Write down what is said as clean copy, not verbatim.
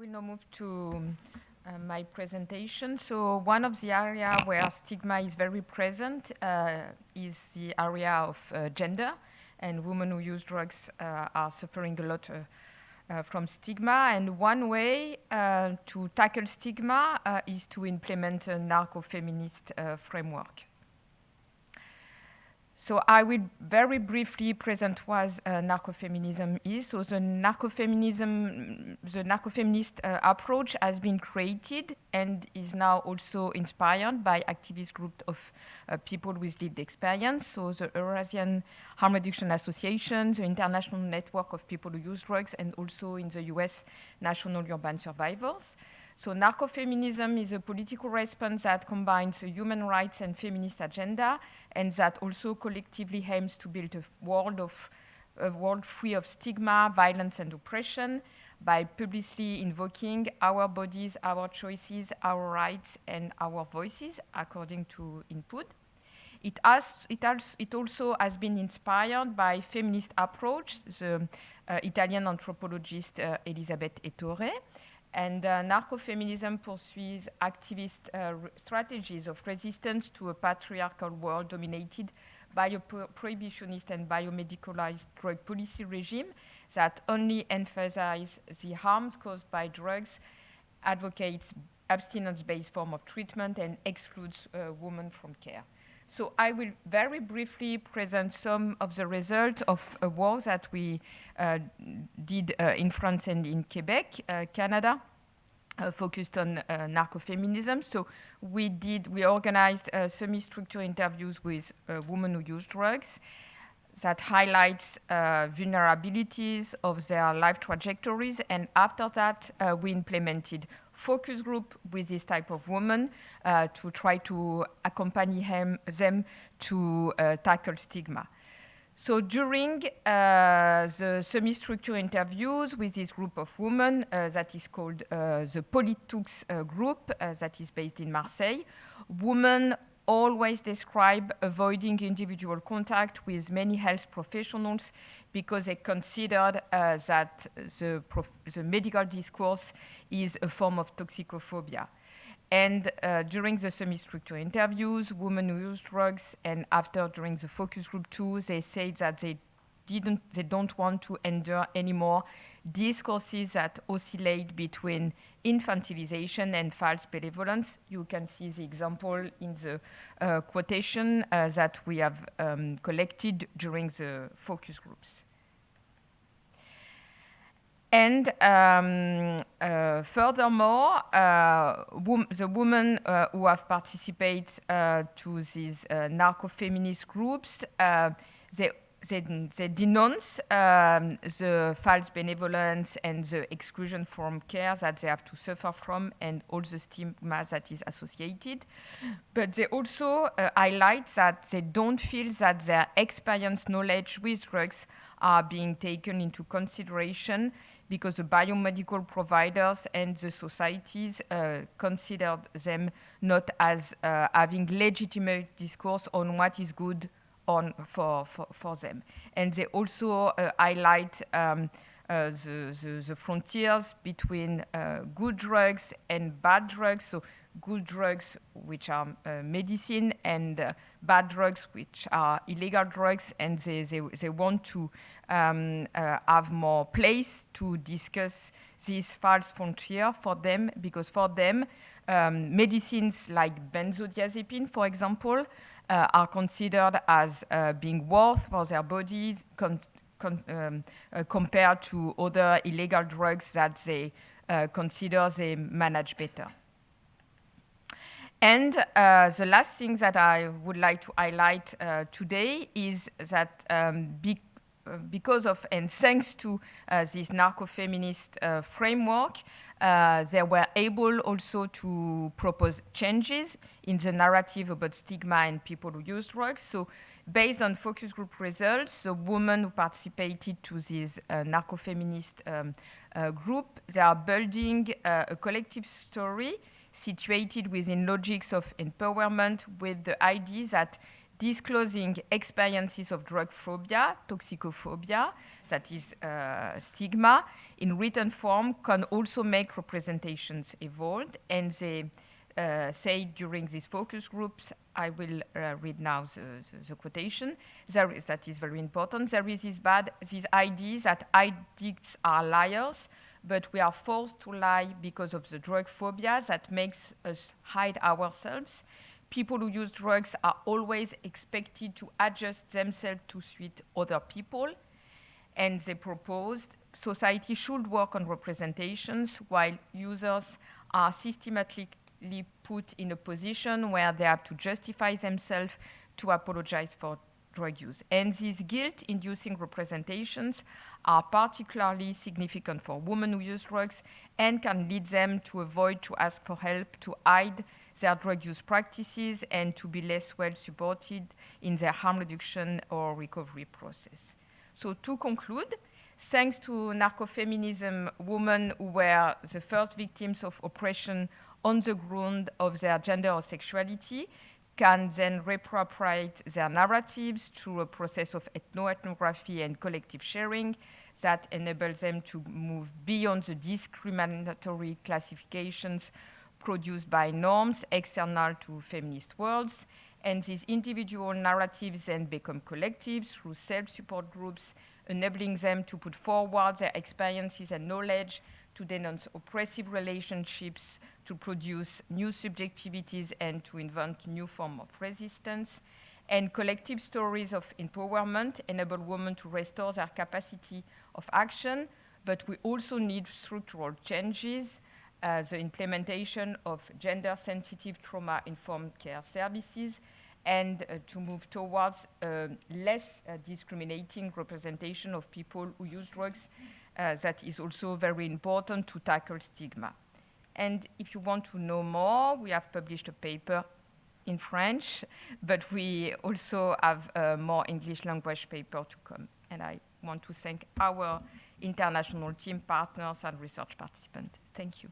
will now move to my presentation. So one of the areas where stigma is very present is the area of gender, and women who use drugs are suffering a lot from stigma. And one way to tackle stigma is to implement a narco-feminist framework. So I will very briefly present what narcofeminism is. So the narco-feminist approach has been created and is now also inspired by activist groups of people with lived experience. So the Eurasian Harm Reduction Association, the International Network of People Who Use Drugs, and also in the US, National Urban Survivors. So narcofeminism is a political response that combines a human rights and feminist agenda, and that also collectively aims to build a world free of stigma, violence, and oppression by publicly invoking our bodies, our choices, our rights, and our voices according to input. It also has been inspired by feminist approach, the Italian anthropologist Elisabeth Ettore. And narcofeminism pursues activist strategies of resistance to a patriarchal world dominated by a prohibitionist and biomedicalized drug policy regime that only emphasizes the harms caused by drugs, advocates abstinence-based form of treatment, and excludes women from care. So I will very briefly present some of the results of a work that we did in France and in Quebec, Canada, focused on narcofeminism. So we organized semi-structured interviews with women who use drugs that highlights vulnerabilities of their life trajectories. And after that, we implemented focus group with this type of women to try to accompany them to tackle stigma. So during the semi-structured interviews with this group of women that is called the Politux group that is based in Marseille, women always describe avoiding individual contact with many health professionals because they considered that the medical discourse is a form of toxicophobia. And during the semi-structured interviews, women who use drugs, and after during the focus group too, they say that they don't want to endure anymore discourses that oscillate between infantilization and false benevolence. You can see the example in the quotation that we have collected during the focus groups. And furthermore, the women who have participated to these narco-feminist groups, they denounce the false benevolence and the exclusion from care that they have to suffer from and all the stigma that is associated. But they also highlight that they don't feel that their experience knowledge with drugs are being taken into consideration because the biomedical providers and the societies considered them not as having legitimate discourse on what is good for them. And they also highlight the frontiers between good drugs and bad drugs. So good drugs, which are medicine, and bad drugs, which are illegal drugs, and they want to have more place to discuss this false frontier for them, because for them, medicines like benzodiazepine, for example, are considered as being worse for their bodies compared to other illegal drugs that they consider they manage better. And the last thing that I would like to highlight today is that because of and thanks to this narco-feminist framework, they were able also to propose changes in the narrative about stigma and people who use drugs. So based on focus group results, the women who participated to this narco-feminist group, they are building a collective story situated within logics of empowerment with the idea that disclosing experiences of drug phobia, toxicophobia, that is stigma, in written form can also make representations evolve. And they say during these focus groups, I will read now the quotation, that is very important. There is this idea that addicts are liars, but we are forced to lie because of the drug phobia that makes us hide ourselves. People who use drugs are always expected to adjust themselves to suit other people. And they proposed society should work on representations while users are systematically put in a position where they have to justify themselves to apologize for drug use. And these guilt-inducing representations are particularly significant for women who use drugs and can lead them to avoid to ask for help, to hide their drug use practices, and to be less well supported in their harm reduction or recovery process. So to conclude, thanks to narcofeminism, women who were the first victims of oppression on the ground of their gender or sexuality can then reappropriate their narratives through a process of ethnoethnography and collective sharing that enables them to move beyond the discriminatory classifications produced by norms external to feminist worlds. And these individual narratives then become collectives through self-support groups, enabling them to put forward their experiences and knowledge, to denounce oppressive relationships, to produce new subjectivities, and to invent new forms of resistance. And collective stories of empowerment enable women to restore their capacity of action, but we also need structural changes, the implementation of gender-sensitive trauma-informed care services, and to move towards less discriminating representation of people who use drugs. That is also very important to tackle stigma. And if you want to know more, we have published a paper in French, but we also have more English language paper to come. And I want to thank our international team partners and research participants. Thank you.